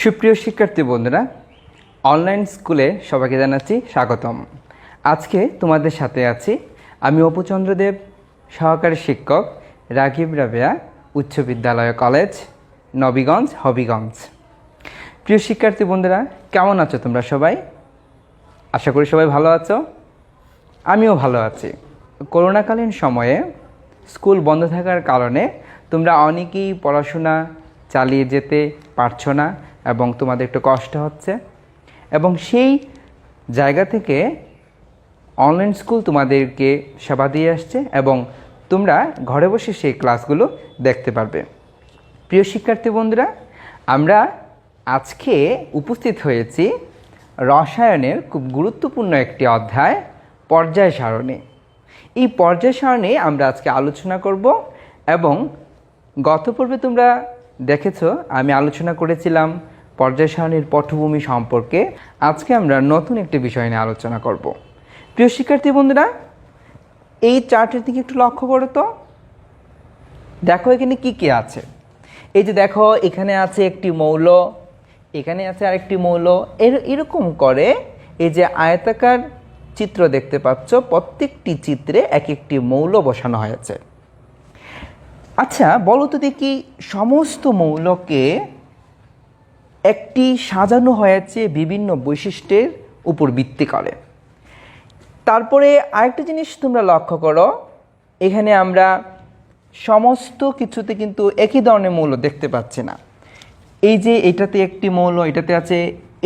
সুপ্রিয় শিক্ষার্থী বন্ধুরা, অনলাইন স্কুলে সবাইকে জানাচ্ছি স্বাগতম। আজকে তোমাদের সাথে আছি আমি অপু চন্দ্রদেব, সহকারী শিক্ষক, রাগিব রাবেয়া উচ্চ বিদ্যালয় কলেজ, নবীগঞ্জ, হবিগঞ্জ। প্রিয় শিক্ষার্থী বন্ধুরা, কেমন আছো তোমরা সবাই? আশা করি সবাই ভালো আছো। আমিও ভালো আছি। করোনাকালীন সময়ে স্কুল বন্ধ থাকার কারণে তোমরা অনেকেই পড়াশোনা চালিয়ে যেতে পারছো না এবং তোমাদের একটু কষ্ট হচ্ছে, এবং সেই জায়গা থেকে অনলাইন স্কুল তোমাদেরকে সেবা দিয়ে আসছে এবং তোমরা ঘরে বসে সেই ক্লাসগুলো দেখতে পারবে। প্রিয় শিক্ষার্থী বন্ধুরা, আমরা আজকে উপস্থিত হয়েছি রসায়নের খুব গুরুত্বপূর্ণ একটি অধ্যায়, পর্যায় সারণী। এই পর্যায় সারণী আমরা আজকে আলোচনা করব এবং গত পর্বে তোমরা দেখেছো আমি আলোচনা করেছিলাম পর্যায় সারণীর পটভূমি সম্পর্কে। আজকে আমরা নতুন একটি বিষয় নিয়ে আলোচনা করব। প্রিয় শিক্ষার্থী বন্ধুরা, এই চার্টের দিকে একটু লক্ষ্য করো তো। দেখো এখানে কি কি আছে। এই যে দেখো, এখানে আছে একটি মৌল, এখানে আছে আরেকটি মৌল, এরকম করে এই যে আয়তাকার চিত্র দেখতে পাচ্ছ, প্রত্যেকটি চিত্রে এক একটি মৌল বসানো হয়েছে। আচ্ছা বলো তো দেখি, সমস্ত মৌলকে একটি সাজানো হয়েছে বিভিন্ন বৈশিষ্ট্যের উপর ভিত্তি করে। তারপরে আরেকটা জিনিস তোমরা লক্ষ্য করো, এখানে আমরা সমস্ত কিছুতে কিন্তু একই ধরনের মৌল দেখতে পাচ্ছি না। এই যে এটাতে একটি মৌল, এটাতে আছে,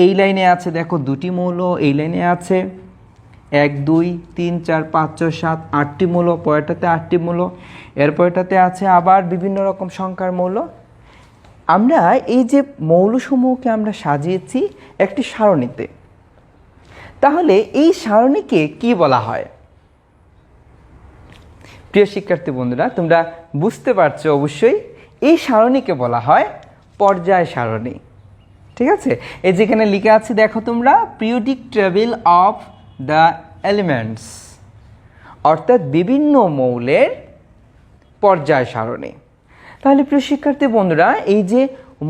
এই লাইনে আছে দেখো দুটি মৌল, এই লাইনে আছে 1 2 3 4 5 6 7 8টি মৌল, পরেরটাতে 8টি মৌল, এরপরটাতে আছে আবার বিভিন্ন রকম সংখ্যার মৌল। আমরা এই যে মৌলসমূহকে আমরা সাজিয়েছি একটি সারণীতে। তাহলে এই সারণীকে কি বলা হয়? প্রিয় শিক্ষার্থী বন্ধুরা, তোমরা বুঝতে পারছো অবশ্যই, এই সারণীকে বলা হয় পর্যায় সারণী। ঠিক আছে, এই যেখানে লিখে আছে দেখো তোমরা, periodic table of the elements, অর্থাৎ বিভিন্ন মৌলের পর্যায় সারণী। তাহলে প্রিয় শিক্ষার্থী বন্ধুরা, এই যে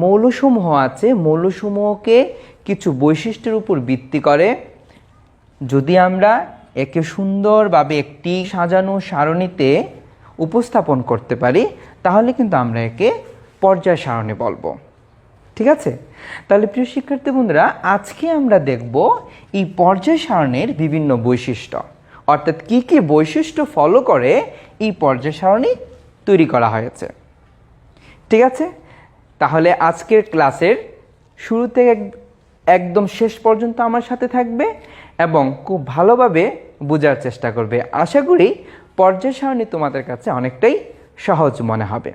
মৌলসমূহ আছে, মৌলসমূহকে কিছু বৈশিষ্ট্যের উপর ভিত্তি করে যদি আমরা একে সুন্দরভাবে একটি সাজানো সারণীতে উপস্থাপন করতে পারি, তাহলে কিন্তু আমরা একে পর্যায় সারণী বলবো। ঠিক আছে, তাহলে প্রিয় শিক্ষার্থী বন্ধুরা, আজকে আমরা দেখব এই পর্যায় সারণীর বিভিন্ন বৈশিষ্ট্য, অর্থাৎ কি কি বৈশিষ্ট্য ফলো করে এই পর্যায় সারণী তৈরি করা হয়েছে। ঠিক আছে, তাহলে আজকের ক্লাসের শুরু থেকে একদম শেষ পর্যন্ত আমার সাথে থাকবে এবং খুব ভালোভাবে বোঝার চেষ্টা করবে। আশা করি পর্যায় সারণী তোমাদের কাছে অনেকটাই সহজ মনে হবে।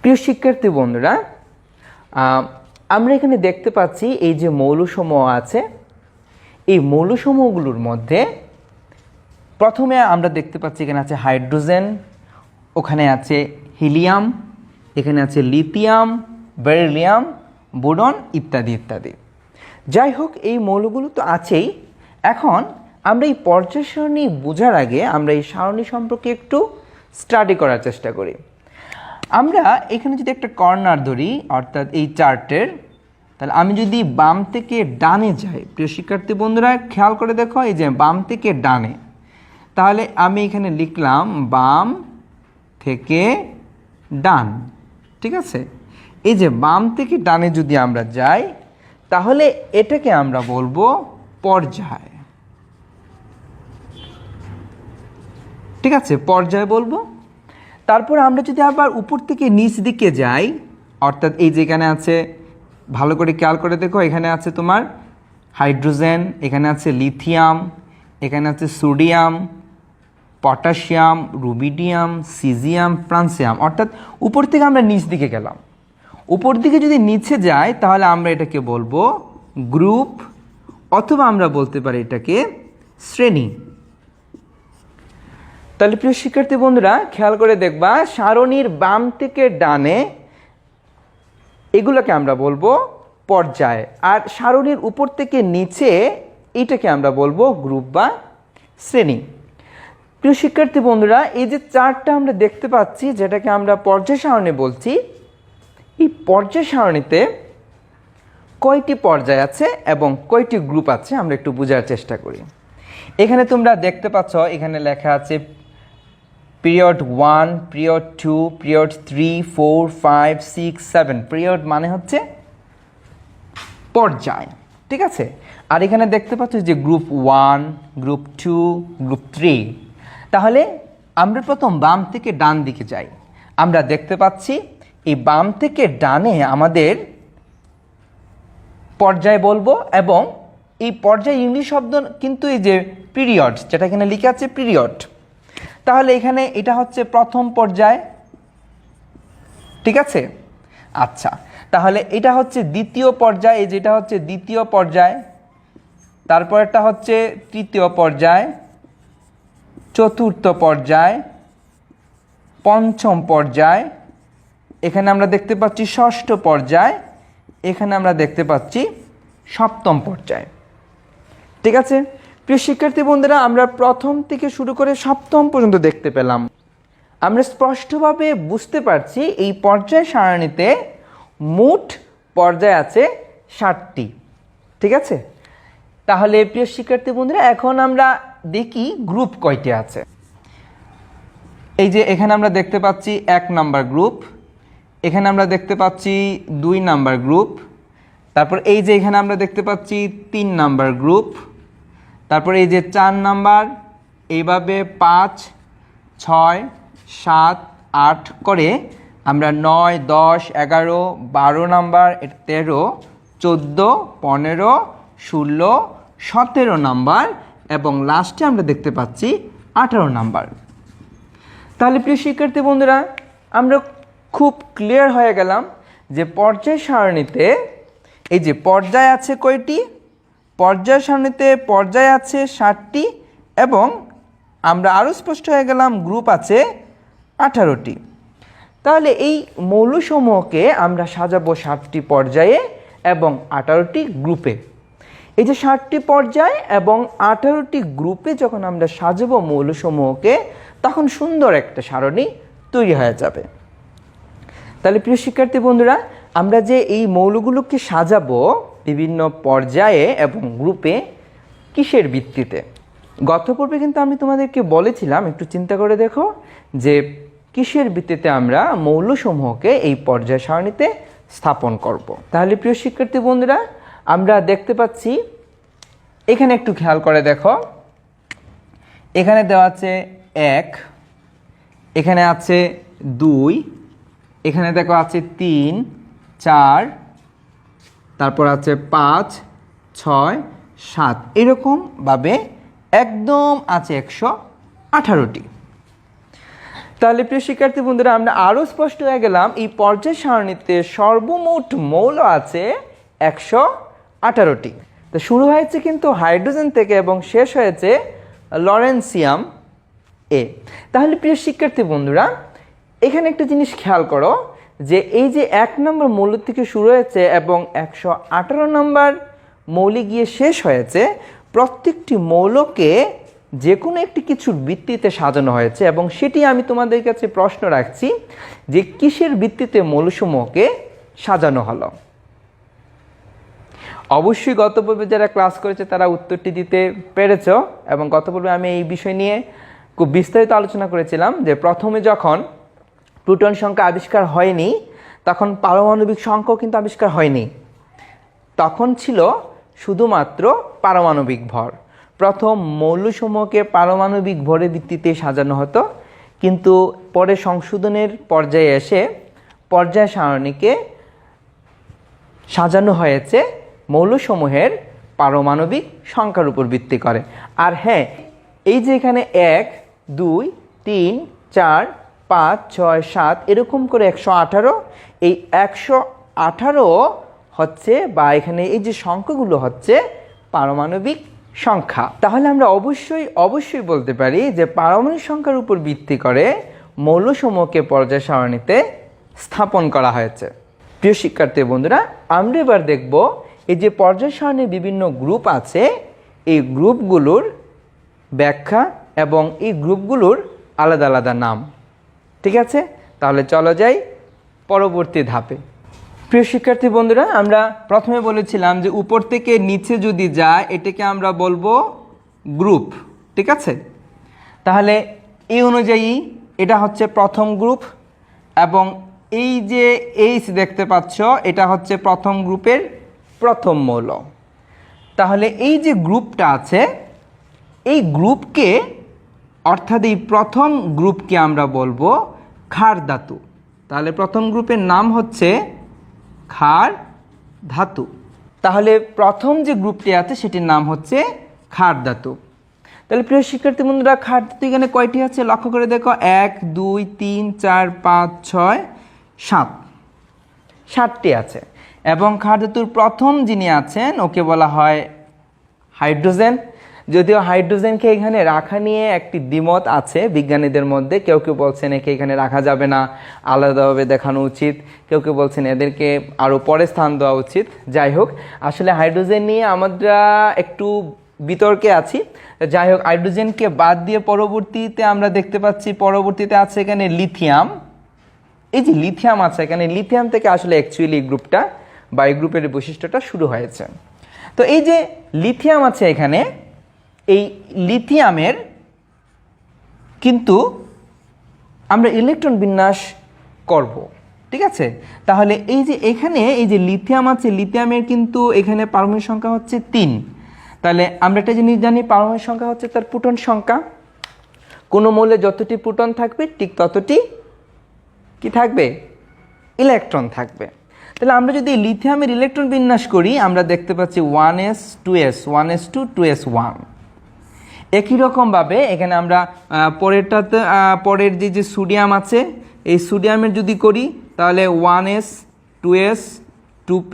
প্রিয় শিক্ষার্থী বন্ধুরা, আমরা এখানে দেখতে পাচ্ছি এই যে মৌলসমূহ আছে, এই মৌলসমূহগুলোর মধ্যে প্রথমে আমরা দেখতে পাচ্ছি এখানে আছে হাইড্রোজেন, ওখানে আছে হিলিয়াম, এখানে আছে লিথিয়াম, বেরিলিয়াম, বোরন ইত্যাদি ইত্যাদি। যাই হোক, এই মৌলগুলো তো আছেই। এখন আমরা এই পর্যায় সারণী বোঝার আগে আমরা এই সারণী সম্পর্কে একটু স্টাডি করার চেষ্টা করি। আমরা এখানে যদি একটা কর্নার ধরি, অর্থাৎ এই চার্টের, তাহলে আমি যদি বাম থেকে ডানে যাই, প্রিয় শিক্ষার্থী বন্ধুরা খেয়াল করে দেখো, এই যে বাম থেকে ডানে, তাহলে আমি এখানে লিখলাম বাম থেকে ডান। ঠিক আছে, এই যে বাম থেকে ডানে যদি আমরা যাই, তাহলে এটাকে আমরা বলবো পর্যায়। ঠিক আছে, পর্যায় বলবো। তারপর আমরা যদি আবার উপর থেকে নিচ দিকে যাই, অর্থাৎ এই যেখানে আছে, ভালো করে খেয়াল করে দেখো, এখানে আছে তোমার হাইড্রোজেন, এখানে আছে লিথিয়াম, এখানে আছে sodium, potassium, rubidium, caesium, francium, অর্থাৎ উপর থেকে আমরা নিচ দিকে গেলাম। উপর দিকে যদি নিচে যাই, তাহলে আমরা এটাকে বলবো গ্রুপ, অথবা আমরা বলতে পারি এটাকে শ্রেণী। তাহলে প্রিয় শিক্ষার্থী বন্ধুরা খেয়াল করে দেখবা, সারণীর বাম থেকে ডানে এগুলোকে আমরা বলবো পর্যায়, আর সারণীর উপর থেকে নিচে এটাকে আমরা বলবো গ্রুপ বা শ্রেণী। প্রিয় শিক্ষার্থী বন্ধুরা, এই যে চার্টটা আমরা দেখতে পাচ্ছি, যেটাকে আমরা পর্যায় সারণী বলছি, এই পর্যায় সারণীতে কয়টি পর্যায় আছে এবং কয়টি গ্রুপ আছে আমরা একটু বোঝার চেষ্টা করি। এখানে তোমরা দেখতে পাচ্ছ, এখানে লেখা আছে পিরিয়ড 1, পিরিয়ড 2, পিরিয়ড 3, 4, 5, 6, 7। পিরিয়ড মানে হচ্ছে পর্যায়, ঠিক আছে। আর এখানে দেখতে পাচ্ছ যে গ্রুপ 1, গ্রুপ 2, গ্রুপ 3। তাহলে আমরা প্রথম বাম থেকে ডান দিকে যাই। আমরা দেখতে পাচ্ছি এই বাম থেকে ডানে আমাদের পর্যায় বলবো, এবং এই পর্যায় ইংলিশ শব্দ কিন্তু এই যে পিরিয়ড, যেটা এখানে লিখে আছে পিরিয়ড। তাহলে এখানে এটা হচ্ছে প্রথম পর্যায়, ঠিক আছে। আচ্ছা, তাহলে এটা হচ্ছে দ্বিতীয় পর্যায়, এই যেটা হচ্ছে দ্বিতীয় পর্যায়। তারপরটা হচ্ছে তৃতীয় পর্যায়, চতুর্থ পর্যায়, পঞ্চম পর্যায়। এখানে আমরা দেখতে পাচ্ছি ষষ্ঠ পর্যায়। এখানে আমরা দেখতে পাচ্ছি সপ্তম পর্যায়, ঠিক আছে। প্রিয় শিক্ষার্থী বন্ধুরা, আমরা প্রথম থেকে শুরু করে সপ্তম পর্যন্ত দেখতে পেলাম। আমরা স্পষ্টভাবে বুঝতে পারছি এই পর্যায় সারণীতে মোট পর্যায় আছে 7টি, ঠিক আছে। তাহলে প্রিয় শিক্ষার্থী বন্ধুরা, এখন আমরা দেখি গ্রুপ কয়টি আছে। এই যে এখানে আমরা দেখতে পাচ্ছি 1 নাম্বার গ্রুপ, এখানে আমরা দেখতে পাচ্ছি 2 নাম্বার গ্রুপ, তারপর এই যে এখানে আমরা দেখতে পাচ্ছি 3 নাম্বার গ্রুপ, তারপর এই যে 4 নাম্বার, এইভাবে 5, 6, 7, 8 করে আমরা 9, 10, 11, 12 নাম্বার, 13, 14, 15, 16, 17 নাম্বার এবং লাস্টে আমরা দেখতে পাচ্ছি 18 নাম্বার। তাহলে প্রিয় শিক্ষার্থী বন্ধুরা, আমরা খুব ক্লিয়ার হয়ে গেলাম যে পর্যায় সারণীতে এই যে পর্যায় আছে কয়টি, পর্যায় সারণীতে পর্যায় আছে 7টি, এবং আমরা আরও স্পষ্ট হয়ে গেলাম গ্রুপ আছে 18টি। তাহলে এই মৌলসমূহকে আমরা সাজাবো 7টি পর্যায়ে এবং 18টি গ্রুপে। এই যে 7টি পর্যায় এবং 18টি গ্রুপে যখন আমরা সাজাবো মৌলসমূহকে, তখন সুন্দর একটা সারণী তৈরি হয়ে যাবে। তাহলে প্রিয় শিক্ষার্থী বন্ধুরা, আমরা যে এই মৌলগুলোকে সাজাবো বিভিন্ন পর্যায়ে এবং গ্রুপে কিসের ভিত্তিতে? গত পর্বে কিন্তু আমি তোমাদেরকে বলেছিলাম, একটু চিন্তা করে দেখো যে কিসের ভিত্তিতে আমরা মৌলসমূহকে এই পর্যায় সারণীতে স্থাপন করব। তাহলে প্রিয় শিক্ষার্থী বন্ধুরা, আমরা দেখতে পাচ্ছি এখানে একটু খেয়াল করে দেখো, এখানে দেওয়া আছে 1, এখানে আছে 2, এখানে দেখো আছে 3, 4, তারপর আছে 5, 6, 7, এরকমভাবে একদম আছে 118টি। তাহলে প্রিয় শিক্ষার্থী বন্ধুরা, আমরা আরও স্পষ্ট হয়ে গেলাম এই পর্যায় সারণীতে সর্বমোট মৌল আছে 118টি। তো শুরু হয়েছে কিন্তু হাইড্রোজেন থেকে এবং শেষ হয়েছে লরেন্সিয়াম এ। তাহলে প্রিয় শিক্ষার্থী বন্ধুরা, এখানে একটা জিনিস খেয়াল করো যে এই যে 1 নম্বর মৌল থেকে শুরু হয়েছে এবং 118 নম্বর মৌলে গিয়ে শেষ হয়েছে, প্রত্যেকটি মৌলকে যে কোনো একটি কিছুর ভিত্তিতে সাজানো হয়েছে, এবং সেটি আমি তোমাদের কাছে প্রশ্ন রাখছি যে কিসের ভিত্তিতে মৌলসমূহকে সাজানো হলো। অবশ্যই গত পর্বে যারা ক্লাস করেছে তারা উত্তরটি দিতে পেরেছ, এবং গত পর্বে আমি এই বিষয় নিয়ে খুব বিস্তারিত আলোচনা করেছিলাম যে প্রথমে যখন প্রোটন সংখ্যা আবিষ্কার হয়নি, তখন পারমাণবিক সংখ্যাও কিন্তু আবিষ্কার হয়নি, তখন ছিল শুধুমাত্র পারমাণবিক ভর। প্রথম মৌলসমূহকে পারমাণবিক ভরের ভিত্তিতে সাজানো হতো, কিন্তু পরে সংশোধনের পর্যায়ে এসে পর্যায় সারণীকে সাজানো হয়েছে মৌলসমূহের পারমাণবিক সংখ্যার উপর ভিত্তি করে। আর হ্যাঁ, এই যে এখানে 1, 2, 3, 4, 5, 6, 7 এরকম করে 118, এই 118 হচ্ছে, বা এখানে এই যে সংখ্যাগুলো হচ্ছে পারমাণবিক সংখ্যা। তাহলে আমরা অবশ্যই বলতে পারি যে পারমাণবিক সংখ্যার উপর ভিত্তি করে মৌলসমূহকে পর্যায় সারণীতে স্থাপন করা হয়েছে। প্রিয় শিক্ষার্থী বন্ধুরা, আমরা এবার দেখব এই যে পর্যায় সারণীর বিভিন্ন গ্রুপ আছে, এই গ্রুপগুলোর ব্যাখ্যা এবং এই গ্রুপগুলোর আলাদা আলাদা নাম। ঠিক আছে, তাহলে চলো যাই পরবর্তী ধাপে। প্রিয় শিক্ষার্থী বন্ধুরা, আমরা প্রথমে বলেছিলাম যে উপর থেকে নিচে যদি যায় এটাকে আমরা বলবো গ্রুপ, ঠিক আছে? তাহলে এই অনুযায়ী এটা হচ্ছে প্রথম গ্রুপ, এবং এই যে এইচ দেখতে পাচ্ছ এটা হচ্ছে প্রথম গ্রুপের প্রথম মৌল। তাহলে এই যে গ্রুপটা আছে, এই গ্রুপকে অর্থাৎ এই প্রথম গ্রুপকে আমরা বলবো ক্ষার ধাতু। তাহলে প্রথম গ্রুপের নাম হচ্ছে ক্ষার ধাতু। তাহলে প্রথম যে গ্রুপটি আছে সেটির নাম হচ্ছে ক্ষার ধাতু। তাহলে প্রিয় শিক্ষার্থী বন্ধুরা, ক্ষার ধাতু এখানে কয়টি আছে লক্ষ্য করে দেখো। 1 2 3 4 5 6 7, 7টি আছে। এবং ক্ষার ধাতুর প্রথম যিনি আছেন ওকে বলা হয় হাইড্রোজেন। যদিও হাইড্রোজেনকে এখানে রাখা নিয়ে একটি দ্বিমত আছে বিজ্ঞানীদের মধ্যে। কেউ কেউ বলছেন একে এখানে রাখা যাবে না, আলাদাভাবে দেখানো উচিত। কেউ কেউ বলছেন এদেরকে আরও পরে স্থান দেওয়া উচিত। যাই হোক, আসলে হাইড্রোজেন নিয়ে আমরা একটু বিতর্কে আছি। যাই হোক, হাইড্রোজেনকে বাদ দিয়ে পরবর্তীতে আমরা দেখতে পাচ্ছি পরবর্তীতে আছে এখানে লিথিয়াম। এই যে লিথিয়াম আছে এখানে, লিথিয়াম থেকে আসলে অ্যাকচুয়ালি এই গ্রুপটা বা এই গ্রুপের বৈশিষ্ট্যটা শুরু হয়েছে। তো এই যে লিথিয়াম আছে এখানে, এই লিথিয়ামের কিন্তু আমরা ইলেকট্রন বিন্যাস করব, ঠিক আছে? তাহলে এই যে এখানে এই যে লিথিয়াম আছে, লিথিয়ামের কিন্তু এখানে পারমাণবিক সংখ্যা হচ্ছে 3। তাহলে আমরা একটা জিনিস জানি, পারমাণবিক সংখ্যা হচ্ছে তার প্রোটন সংখ্যা। কোনো মৌলে যতটি প্রোটন থাকবে ঠিক ততটি কি থাকবে, ইলেকট্রন থাকবে। তাহলে আমরা যদি লিথিয়ামের ইলেকট্রন বিন্যাস করি আমরা দেখতে পাচ্ছি 1s 2s 1s2 2s1। একই রকমভাবে এখানে আমরা পরের যে সোডিয়াম আছে, এই সোডিয়ামের যদি করি তাহলে 1s 2s 2p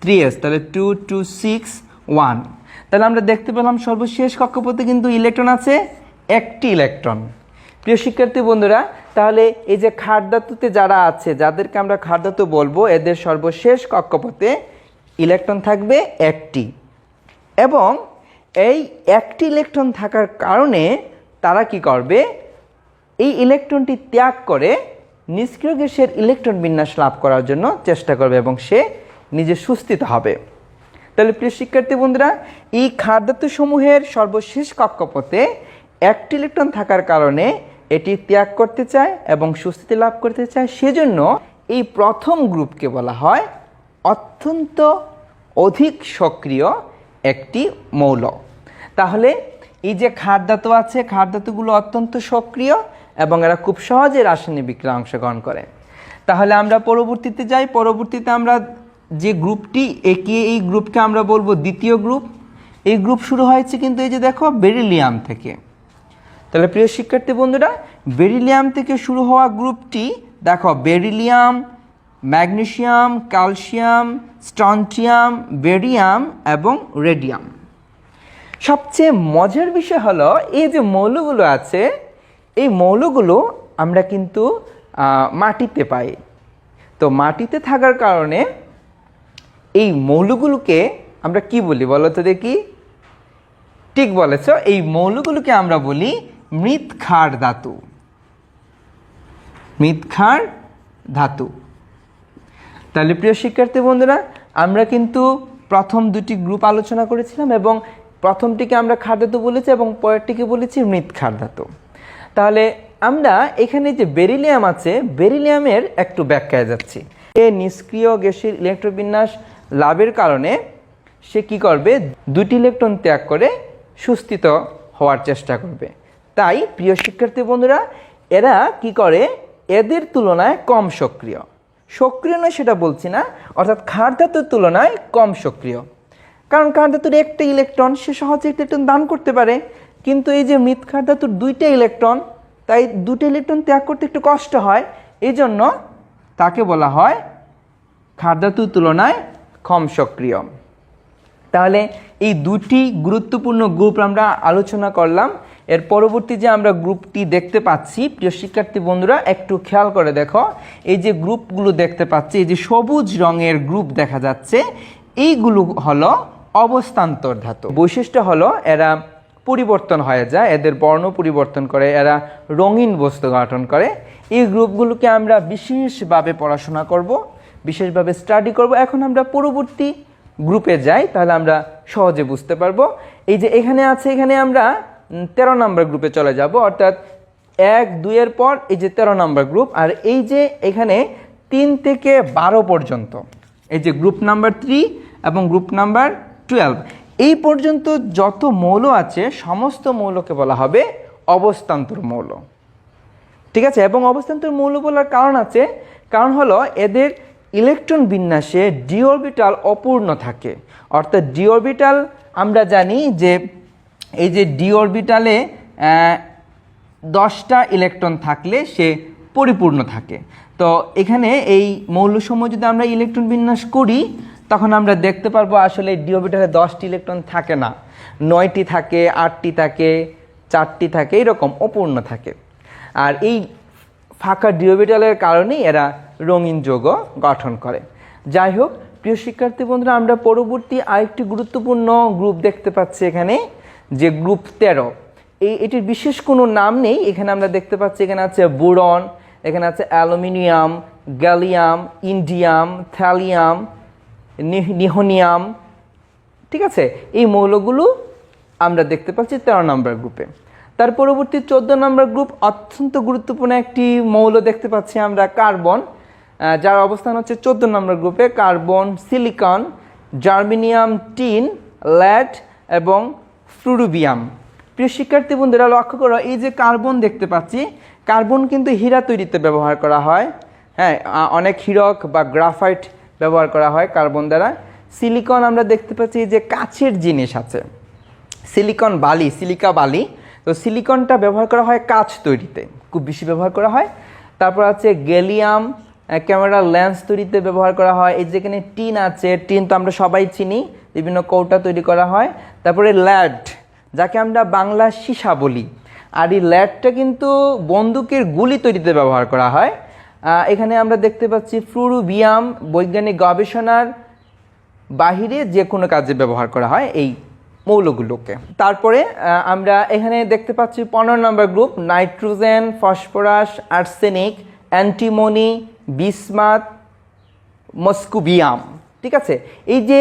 3s, তাহলে 2 2 6 1। তাহলে আমরা দেখতে পেলাম সর্বশেষ কক্ষপথে কিন্তু ইলেকট্রন আছে একটি ইলেকট্রন। প্রিয় শিক্ষার্থী বন্ধুরা, তাহলে এই যে ক্ষার ধাতুতে যারা আছে, যাদেরকে আমরা ক্ষার ধাতু বলবো, এদের সর্বশেষ কক্ষপথে ইলেকট্রন থাকবে একটি। এবং এই একটি ইলেকট্রন থাকার কারণে তারা কি করবে, এই ইলেকট্রনটি ত্যাগ করে নিষ্ক্রিয় গ্যাসের ইলেকট্রন বিন্যাস লাভ করার জন্য চেষ্টা করবে এবং সে নিজে সুস্থিত হবে। তাহলে প্রিয় শিক্ষার্থী বন্ধুরা, এই ক্ষার ধাতু সমূহের সর্বশেষ কক্ষপথে একটি ইলেকট্রন থাকার কারণে এটি ত্যাগ করতে চায় এবং সুস্থিতি লাভ করতে চায়। সেজন্য এই প্রথম গ্রুপকে বলা হয় অত্যন্ত অধিক সক্রিয় একটি মৌল। তাহলে এই যে ক্ষার ধাতু আছে, ক্ষার ধাতুগুলো অত্যন্ত সক্রিয় এবং এরা খুব সহজে রাসায়নিক বিক্রিয়ায় অংশগ্রহণ করে। তাহলে আমরা পরবর্তীতে যাই। পরবর্তীতে আমরা যে গ্রুপটি একে, এই গ্রুপকে আমরা বলবো দ্বিতীয় গ্রুপ। এই গ্রুপ শুরু হয়েছে কিন্তু এই যে দেখো বেরিলিয়াম থেকে। তাহলে প্রিয় শিক্ষার্থী বন্ধুরা, বেরিলিয়াম থেকে শুরু হওয়া গ্রুপটি দেখো বেরিলিয়াম, ম্যাগনেসিয়াম, ক্যালসিয়াম, স্ট্রনচিয়াম, বেরিয়াম এবং রেডিয়াম। সবচেয়ে মজার বিষয় হলো এই যে মৌলগুলো আছে, এই মৌলগুলো আমরা কিন্তু মাটিতে পাই। তো মাটিতে থাকার কারণে এই মৌলগুলোকে আমরা কি বলি বলো তো দেখি? ঠিক বলেছ, এই মৌলগুলোকে আমরা বলি মৃৎ ক্ষার ধাতু। মৃৎ ক্ষার ধাতু। তাহলে প্রিয় শিক্ষার্থী বন্ধুরা, আমরা কিন্তু প্রথম দুটি গ্রুপ আলোচনা করেছিলাম এবং প্রথমটিকে আমরা ক্ষার ধাতু বলেছি এবং পরেরটিকে বলেছি মৃৎ ক্ষার ধাতু। তাহলে আমরা এখানে যে বেরিলিয়াম আছে, বেরিলিয়ামের একটু ব্যাখ্যায় যাচ্ছি। এই নিষ্ক্রিয় গ্যাসের ইলেকট্রন বিন্যাস লাভের কারণে সে কি করবে, দুটি ইলেকট্রন ত্যাগ করে সুস্থিত হওয়ার চেষ্টা করবে। তাই প্রিয় শিক্ষার্থী বন্ধুরা, এরা কি করে, এদের তুলনায় কম সক্রিয়। সক্রিয় নয় সেটা বলছি না, অর্থাৎ ক্ষার ধাতুর তুলনায় কম সক্রিয়। কারণ ক্ষার ধাতুর একটা ইলেকট্রন, সে সহজে ইলেকট্রন দান করতে পারে। কিন্তু এই যে মৃৎ ক্ষার ধাতুর দুইটা ইলেকট্রন, তাই দুটো ইলেকট্রন ত্যাগ করতে একটু কষ্ট হয়। এই জন্য তাকে বলা হয় ক্ষার ধাতুর তুলনায় কম সক্রিয়। তাহলে এই দুটি গুরুত্বপূর্ণ গ্রুপ আমরা আলোচনা করলাম। এর পরবর্তী যে আমরা গ্রুপটি দেখতে পাচ্ছি, প্রিয় শিক্ষার্থী বন্ধুরা একটু খেয়াল করে দেখো, এই যে গ্রুপগুলো দেখতে পাচ্ছি, এই যে সবুজ রঙের গ্রুপ দেখা যাচ্ছে, এইগুলো হলো অবস্থান্তর ধাতু। বৈশিষ্ট্য হলো এরা পরিবর্তন হয়ে যায়, এদের বর্ণ পরিবর্তন করে, এরা রঙিন বস্তু গঠন করে। এই গ্রুপগুলোকে আমরা বিশেষভাবে পড়াশোনা করব, বিশেষভাবে স্টাডি করব। এখন আমরা পরবর্তী গ্রুপে যাই, তাহলে আমরা সহজে বুঝতে পারবো। এই যে এখানে আছে, এখানে আমরা 13 নম্বর গ্রুপে চলে যাব, অর্থাৎ 1, 2 এর পর এই যে 13 নম্বর গ্রুপ। আর এই যে এখানে 3 থেকে 12 পর্যন্ত, এই যে গ্রুপ নাম্বার 3 এবং গ্রুপ নাম্বার 12, এই পর্যন্ত যত মৌল আছে সমস্ত মৌলকে বলা হবে অবস্থান্তর মৌল। ঠিক আছে, এবং অবস্থান্তর মৌল বলার কারণ আছে, কারণ হলো এদের ইলেকট্রন বিন্যাসে ডি অরবিটাল অপূর্ণ থাকে। অর্থাৎ ডি অরবিটাল আমরা জানি যে এই যে ডি অরবিটালে 10টা ইলেকট্রন থাকলে সে পরিপূর্ণ থাকে। তো এখানে এই মৌলসমূহ যদি আমরা ইলেকট্রন বিন্যাস করি, তখন আমরা দেখতে পারবো আসলে ডি অরবিটালে 10টি ইলেকট্রন থাকে না, 9টি থাকে, 8টি থাকে, 4টি থাকে, এরকম অপূর্ণ থাকে। আর এই ফাঁকা ডি অরবিটালের কারণেই এরা রঙিন যৌগ গঠন করে। যাই হোক প্রিয় শিক্ষার্থী বন্ধুরা, আমরা পরবর্তী আরেকটি গুরুত্বপূর্ণ গ্রুপ দেখতে পাচ্ছি এখানে, যে গ্রুপ 13। এটির বিশেষ কোনো নাম নেই। এখানে আমরা দেখতে পাচ্ছি এখানে আছে বোরন, এখানে আছে অ্যালুমিনিয়াম, গ্যালিয়াম, ইন্ডিয়াম, থ্যালিয়াম, নিহোনিয়াম। ঠিক আছে, এই মৌলগুলো আমরা দেখতে পাচ্ছি 13 নম্বর গ্রুপে। তার পরবর্তী 14 নম্বর গ্রুপ, অত্যন্ত গুরুত্বপূর্ণ একটি মৌল দেখতে পাচ্ছি আমরা, কার্বন, যার অবস্থান হচ্ছে 14 নম্বর গ্রুপে। Carbon, silicon, germanium, tin, lead এবং ফ্লুরুবিয়াম। প্রিয় শিক্ষার্থী বন্ধুরা লক্ষ্য করো, এই যে কার্বন দেখতে পাচ্ছি, কার্বন কিন্তু হীরা তৈরিতে ব্যবহার করা হয়। হ্যাঁ, অনেক হীরক বা গ্রাফাইট ব্যবহার করা হয় কার্বন দ্বারা। সিলিকন আমরা দেখতে পাচ্ছি যে কাচের জিনিস আছে, সিলিকন বালি, সিলিকা বালি। তো সিলিকনটা ব্যবহার করা হয় কাচ তৈরিতে, খুব বেশি ব্যবহার করা হয়। তারপর আছে গ্যালিয়াম, ক্যামেরা লেন্স তৈরিতে ব্যবহার করা হয়। এই যেখানে টিন আছে, টিন তো আমরা সবাই চিনি, বিভিন্ন কৌটা তৈরি করা হয়। তারপরে ল্যাড, যাকে আমরা বাংলা সীসা বলি, আর এই ল্যাডটা কিন্তু বন্দুকের গুলি তৈরিতে ব্যবহার করা হয়। এখানে আমরা দেখতে পাচ্ছি ফ্লুরুবিয়াম, বৈজ্ঞানিক গবেষণার বাহিরে যে কোনো কাজে ব্যবহার করা হয় এই মৌলগুলোকে। তারপরে আমরা এখানে দেখতে পাচ্ছি 15 নম্বর group, nitrogen, phosphorus, arsenic, antimony, bismuth, moscovium. ঠিক আছে, এই যে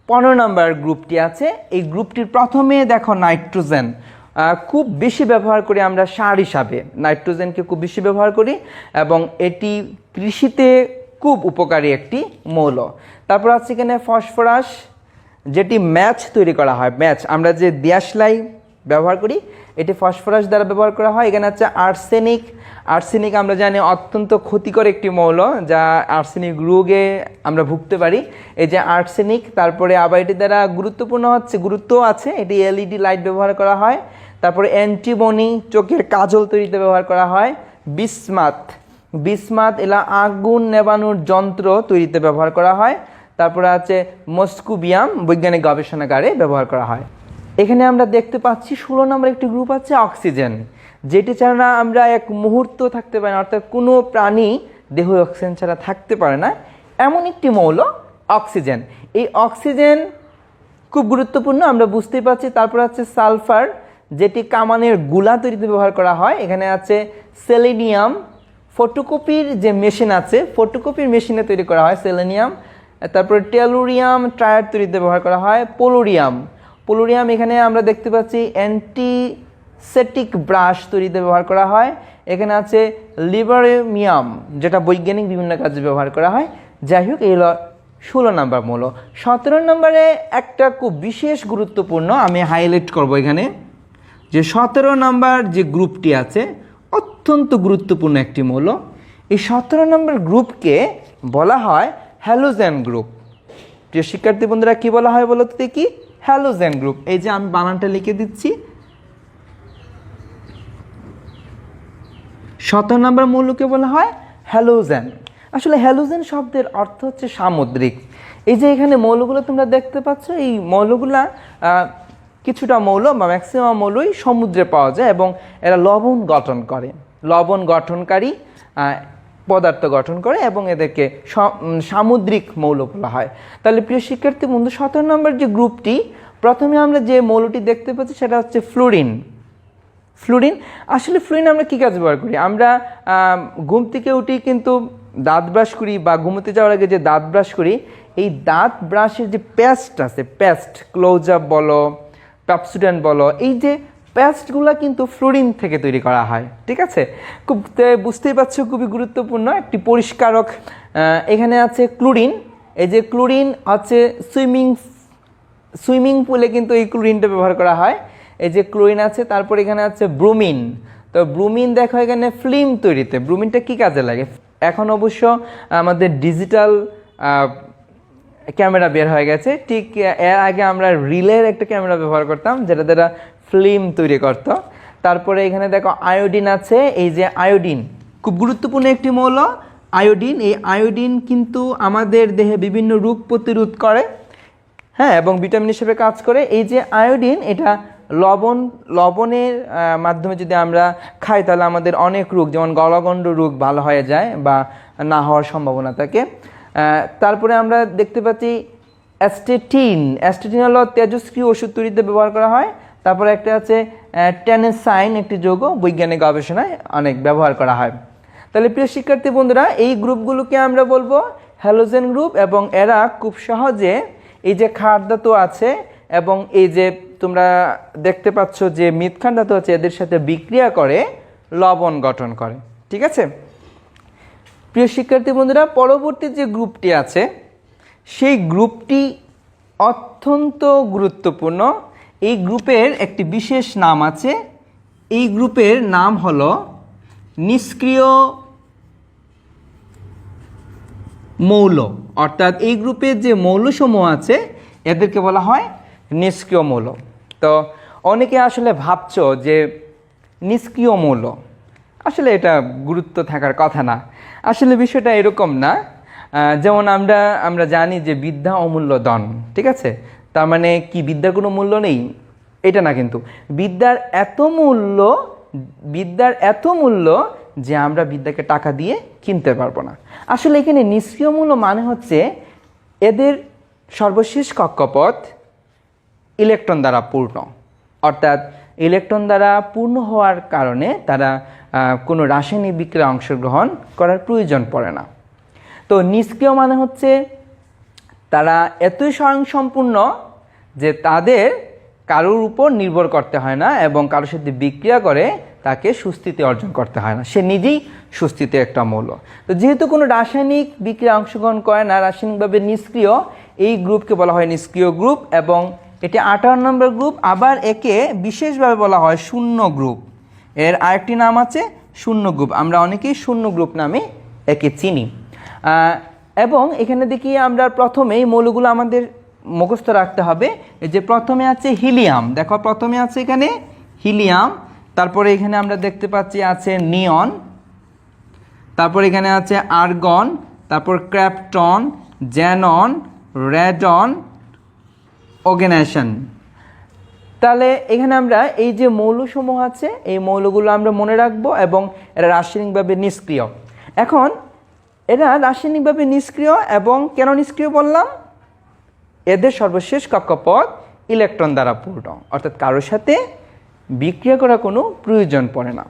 15 নম্বর গ্রুপটি আছে, এই গ্রুপটির প্রথমে দেখো নাইট্রোজেন খুব বেশি ব্যবহার করি আমরা সার হিসাবে, নাইট্রোজেনকে খুব বেশি ব্যবহার করি এবং এটি কৃষিতে খুব উপকারী একটি মৌল। তারপর আছে এখানে ফসফরাস, যেটি ম্যাচ তৈরি করা হয়, ম্যাচ আমরা যে দিয়াশলাই ব্যবহার করি, এটি ফসফরাস দ্বারা ব্যবহার করা হয়। এখানে আছে আর্সেনিক, আর্সেনিক আমরা জানি অত্যন্ত ক্ষতিকর একটি মৌল, যা আর্সেনিক রোগে আমরা ভুগতে পারি, এই যে আর্সেনিক। তারপরে আবার এটি দ্বারা গুরুত্ব আছে, এটি এলইডি লাইট ব্যবহার করা হয়। তারপরে অ্যান্টিমনি, চোখের কাজল তৈরিতে ব্যবহার করা হয়। বিসমাথ, বিসমাথ এলা আগুন নেবানোর যন্ত্র তৈরিতে ব্যবহার করা হয়। তারপরে আছে মস্কুবিয়াম, বৈজ্ঞানিক গবেষণাগারে ব্যবহার করা হয়। এখানে আমরা দেখতে পাচ্ছি 16 নম্বর একটি গ্রুপ আছে অক্সিজেন, যেটি ছাড়া আমরা এক মুহূর্ত থাকতে পারি না, অর্থাৎ কোনো প্রাণী দেহ অক্সিজেন ছাড়া থাকতে পারে না, এমন একটি মৌল অক্সিজেন। এই অক্সিজেন খুব গুরুত্বপূর্ণ, আমরা বুঝতেই পারছি। তারপর আছে সালফার, যেটি কামানের গুলা তৈরিতে ব্যবহার করা হয়। এখানে আছে সেলেনিয়াম, ফটোকপির যে মেশিন আছে, ফটোকপির মেশিনে তৈরি করা হয় সেলেনিয়াম। তারপরে টেলুরিয়াম, টায়ার তৈরিতে ব্যবহার করা হয়। পোলোরিয়াম, পোলোরিয়াম এখানে আমরা দেখতে পাচ্ছি অ্যান্টিসেপটিক ব্রাশ তৈরিতে ব্যবহার করা হয়। এখানে আছে লিবারেমিয়াম, যেটা বৈজ্ঞানিক বিভিন্ন কাজে ব্যবহার করা হয়। যাই হোক, এই হলো 16 নম্বর মৌল। 17 নম্বরে একটা খুব বিশেষ গুরুত্বপূর্ণ আমি হাইলাইট করব এখানে, যে 17 নম্বর যে গ্রুপটি আছে অত্যন্ত গুরুত্বপূর্ণ একটি মৌল। এই 17 নম্বর গ্রুপকে বলা হয় হ্যালোজেন গ্রুপ। প্রিয় শিক্ষার্থী বন্ধুরা, কি বলা হয় বলো তো দেখি? Halogen group. এই যে আমি বানানটা লিখে দিচ্ছি। 17 নম্বর মৌলকে বলা হয় হ্যালোজেন। আসলে হ্যালোজেন শব্দের অর্থ হচ্ছে সামুদ্রিক। এই যে এখানে মৌলগুলো তোমরা দেখতে পাচ্ছ, এই মৌলগুলা কিছুটা মৌল বা ম্যাক্সিমাম মৌলই সমুদ্রে পাওয়া যায় এবং এরা লবণ গঠন করে, লবণ গঠনকারী পদার্থ গঠন করে এবং এদেরকে সামুদ্রিক মৌল বলা হয়। তাহলে প্রিয় শিক্ষার্থী বন্ধু, 17 নম্বর যে গ্রুপটি, প্রথমে আমরা যে মৌলটি দেখতে পাচ্ছি সেটা হচ্ছে ফ্লুরিন। ফ্লুরিন, আসলে ফ্লুরিন আমরা কী কাজে ব্যবহার করি? আমরা ঘুম থেকে উঠি কিন্তু দাঁত ব্রাশ করি বা ঘুমোতে যাওয়ার আগে যে দাঁত ব্রাশ করি, এই দাঁত ব্রাশের যে পেস্ট আছে, পেস্ট ক্লোজ আপ বলো, পেপসোডেন্ট বলো, এই যে পেস্টগুলো কিন্তু ফ্লোরিন থেকে তৈরি করা হয়। ঠিক আছে, খুব বুঝতেই পারছো খুবই গুরুত্বপূর্ণ একটি পরিষ্কারক। এখানে আছে ক্লোরিন। এই যে ক্লোরিন হচ্ছে সুইমিং পুলে কিন্তু এই ক্লোরিনটা ব্যবহার করা হয়। এই যে ক্লোরিন আছে, তারপর এখানে আছে ব্রোমিন। তো ব্রোমিন দেখো এখানে ফিল্ম তৈরিতে ব্রোমিনটা কি কাজে লাগে? এখন অবশ্য আমাদের ডিজিটাল ক্যামেরা বের হয়ে গেছে, ঠিক এর আগে আমরা রিলের একটা ক্যামেরা ব্যবহার করতাম যেটা দ্বারা ফিল্ম তৈরি করত। তারপরে এখানে দেখো আয়োডিন আছে। এই যে আয়োডিন খুব গুরুত্বপূর্ণ একটি মৌল আয়োডিন। এই আয়োডিন কিন্তু আমাদের দেহে বিভিন্ন রোগ প্রতিরোধ করে, হ্যাঁ, এবং ভিটামিন হিসেবে কাজ করে। এই যে আয়োডিন, এটা লবণের মাধ্যমে যদি আমরা খাই তাহলে আমাদের অনেক রোগ, যেমন গলগণ্ড রোগ ভালো হয়ে যায় বা না হওয়ার সম্ভাবনা থাকে। তারপরে আমরা দেখতে পাচ্ছি অ্যাস্টেটিন হলো তেজস্ক্রিয় ওষুধ তৈরিতে ব্যবহার করা হয়। তারপরে একটা আছে টেনেসাইন, একটি যৌগ বৈজ্ঞানিক গবেষণায় অনেক ব্যবহার করা হয়। তাহলে প্রিয় শিক্ষার্থী বন্ধুরা, এই গ্রুপগুলোকে আমরা বলবো হ্যালোজেন গ্রুপ, এবং এরা খুব সহজে এই যে ক্ষার ধাতু আছে এবং এই যে তোমরা দেখতে পাচ্ছ যে মিথখান ধাতু আছে, এদের সাথে বিক্রিয়া করে লবণ গঠন করে। ঠিক আছে প্রিয় শিক্ষার্থী বন্ধুরা, পরবর্তী যে গ্রুপটি আছে সেই গ্রুপটি অত্যন্ত গুরুত্বপূর্ণ। এই গ্রুপের একটি বিশেষ নাম আছে। এই গ্রুপের নাম হলো নিষ্ক্রিয় মৌল, অর্থাৎ এই গ্রুপের যে মৌলসমূহ আছে এদেরকে বলা হয় নিষ্ক্রিয় মৌল। তো অনেকে আসলে ভাবছো যে নিষ্ক্রিয় মৌল, আসলে এটা গুরুত্ব থাকার কথা না। আসলে বিষয়টা এরকম না। যেমন আমরা জানি যে বিদ্যা অমূল্য ধন, ঠিক আছে? তার মানে কি বিদ্যার কোনো মূল্য নেই? এটা না, কিন্তু বিদ্যার এত মূল্য যে আমরা বিদ্যাকে টাকা দিয়ে কিনতে পারবো না। আসলে এখানে নিষ্ক্রিয় মূল্য মানে হচ্ছে এদের সর্বশেষ কক্ষপথ ইলেকট্রন দ্বারা পূর্ণ, অর্থাৎ ইলেকট্রন দ্বারা পূর্ণ হওয়ার কারণে তারা কোনো রাসায়নিক বিক্রিয়ায় অংশগ্রহণ করার প্রয়োজন পড়ে না। তো নিষ্ক্রিয় মানে হচ্ছে তারা এতই স্বয়ংসম্পূর্ণ যে তাদের কারোর উপর নির্ভর করতে হয় না, এবং কারোর সাথে বিক্রিয়া করে তাকে সুস্থিতি অর্জন করতে হয় না, সে নিজেই সুস্থিতি একটা মৌল। তো যেহেতু কোনো রাসায়নিক বিক্রিয়া অংশগ্রহণ করে না, রাসায়নিকভাবে নিষ্ক্রিয়, এই গ্রুপকে বলা হয় নিষ্ক্রিয় গ্রুপ, এবং এটি 58 নম্বর গ্রুপ। আবার একে বিশেষভাবে বলা হয় শূন্য গ্রুপ। এর আরেকটি নাম আছে শূন্য গ্রুপ, আমরা অনেকেই শূন্য গ্রুপ নামে একে চিনি। এবং এখানে দেখি আমরা প্রথমে এই মৌলগুলো আমাদের মুখস্থ রাখতে হবে। এই যে প্রথমে আছে হিলিয়াম, দেখো প্রথমে আছে এখানে হিলিয়াম, তারপরে এখানে আমরা দেখতে পাচ্ছি আছে নিয়ন, তারপর এখানে আছে আর্গন, তারপর ক্র্যাপটন, জ্যানন, রেডন, অর্গানাইজেশন। তাহলে এখানে আমরা এই যে মৌলসমূহ আছে এই মৌলগুলো আমরা মনে রাখবো, এবং এরা রাসায়নিকভাবে নিষ্ক্রিয়। এখন এরা রাসায়নিকভাবে নিষ্ক্রিয়, এবং কেন নিষ্ক্রিয় বললাম? এদের সর্বশেষ কক্ষপথ ইলেকট্রন দ্বারা পূর্ণ, অর্থাৎ কারোর সাথে বিক্রিয়া করা কোনো প্রয়োজন পড়ে না,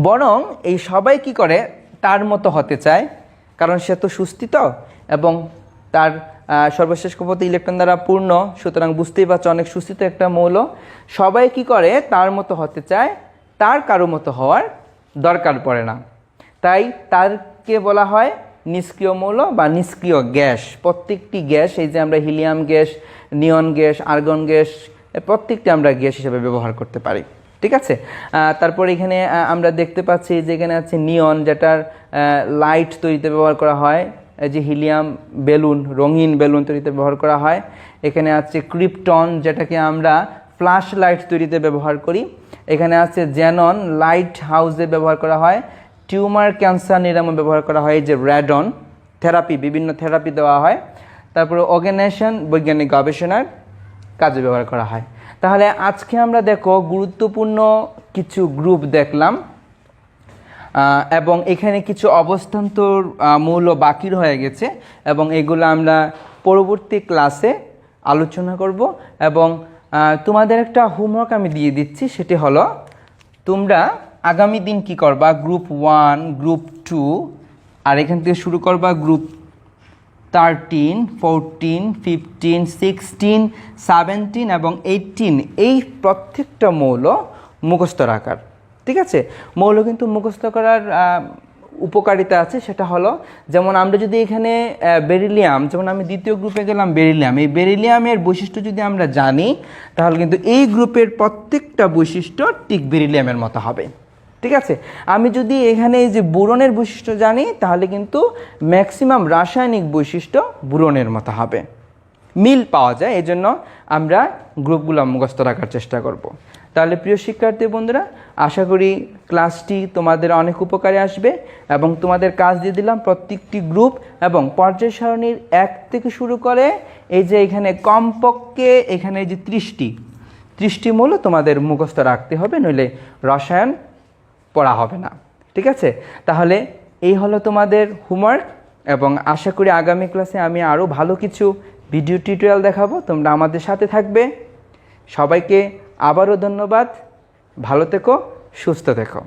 বরং এই সবাই কি করে তার মতো হতে চায়, কারণ সে তো সুস্থিত এবং তার সর্বশেষ কক্ষপথ ইলেকট্রন দ্বারা পূর্ণ, সুতরাং বুঝতেই পারছো অনেক সুস্থিত একটা মৌল। সবাই কি করে তার মতো হতে চায়, তার কারো মতো হওয়ার দরকার পড়ে না, তাই তারকে বলা হয় নিষ্ক্রিয় মৌল বা নিষ্ক্রিয় গ্যাস। প্রত্যেকটি গ্যাস, এই যে আমরা হিলিয়াম গ্যাস, নিয়ন গ্যাস, আর্গন গ্যাস, প্রত্যেকটি আমরা গ্যাস হিসেবে ব্যবহার করতে পারি। ঠিক আছে, তারপর এখানে আমরা দেখতে পাচ্ছি যে এখানে আছে নিয়ন, যেটার লাইট তৈরিতে ব্যবহার করা হয়। এই যে হিলিয়াম বেলুন, রঙিন বেলুন তৈরিতে ব্যবহার করা হয়। এখানে আছে ক্রিপ্টন, যেটাকে আমরা ফ্ল্যাশ লাইট তৈরিতে ব্যবহার করি। এখানে আছে জ্যানন, লাইট হাউসে ব্যবহার করা হয়। টিউমার ক্যান্সার নিরাময় ব্যবহার করা হয়। এই যে রেডন, থেরাপি, বিভিন্ন থেরাপি দেওয়া হয়। তারপরে অর্গানাইজেশন, বৈজ্ঞানিক গবেষণার কাজে ব্যবহার করা হয়। তাহলে আজকে আমরা দেখো গুরুত্বপূর্ণ কিছু গ্রুপ দেখলাম, এবং এখানে কিছু অবস্থান্তর মৌল বাকি হয়ে গেছে, এবং এগুলো আমরা পরবর্তী ক্লাসে আলোচনা করব। এবং তোমাদের একটা হোমওয়ার্ক আমি দিয়ে দিচ্ছি, সেটি হলো তোমরা আগামী দিন কি করবা, গ্রুপ 1, গ্রুপ 2 আর এখান থেকে শুরু করবা গ্রুপ 13, 14, 15, 16, 17 এবং 18 এই প্রত্যেকটা মৌল মুখস্থ রাখার। ঠিক আছে, মৌল কিন্তু মুখস্থ করার উপকারিতা আছে, সেটা হলো যেমন আমরা যদি এখানে বেরিলিয়াম, যেমন আমি দ্বিতীয় গ্রুপে গেলাম বেরিলিয়াম, এই বেরিলিয়ামের বৈশিষ্ট্য যদি আমরা জানি তাহলে কিন্তু এই গ্রুপের প্রত্যেকটা বৈশিষ্ট্য ঠিক বেরিলিয়ামের মতো হবে। ঠিক আছে, আমি যদি এখানে এই যে বোরনের বৈশিষ্ট্য জানি তাহলে কিন্তু ম্যাক্সিমাম রাসায়নিক বৈশিষ্ট্য বোরনের মতো হবে, মিল পাওয়া যায়। এই জন্য আমরা গ্রুপগুলো মুখস্থ রাখার চেষ্টা করব। তাহলে প্রিয় শিক্ষার্থী বন্ধুরা, আশা করি ক্লাসটি তোমাদের অনেক উপকারে আসবে এবং তোমাদের কাজ দিয়ে দিলাম প্রত্যেকটি গ্রুপ এবং পর্যায় সারণীর 1 থেকে শুরু করে এই যে এখানে কমপক্ষে এখানে যে 30টি মৌল তোমাদের মুখস্থ রাখতে হবে, নইলে রসায়ন পড়া হবে না। ঠিক আছে, তাহলে এই হলো তোমাদের হোমওয়ার্ক এবং আশা করি আগামী ক্লাসে আমি আরও ভালো কিছু ভিডিও টিউটোরিয়াল দেখাবো, তোমরা আমাদের সাথে থাকবে। সবাইকে আবারও ধন্যবাদ, ভালো থেকো, সুস্থ থেকো।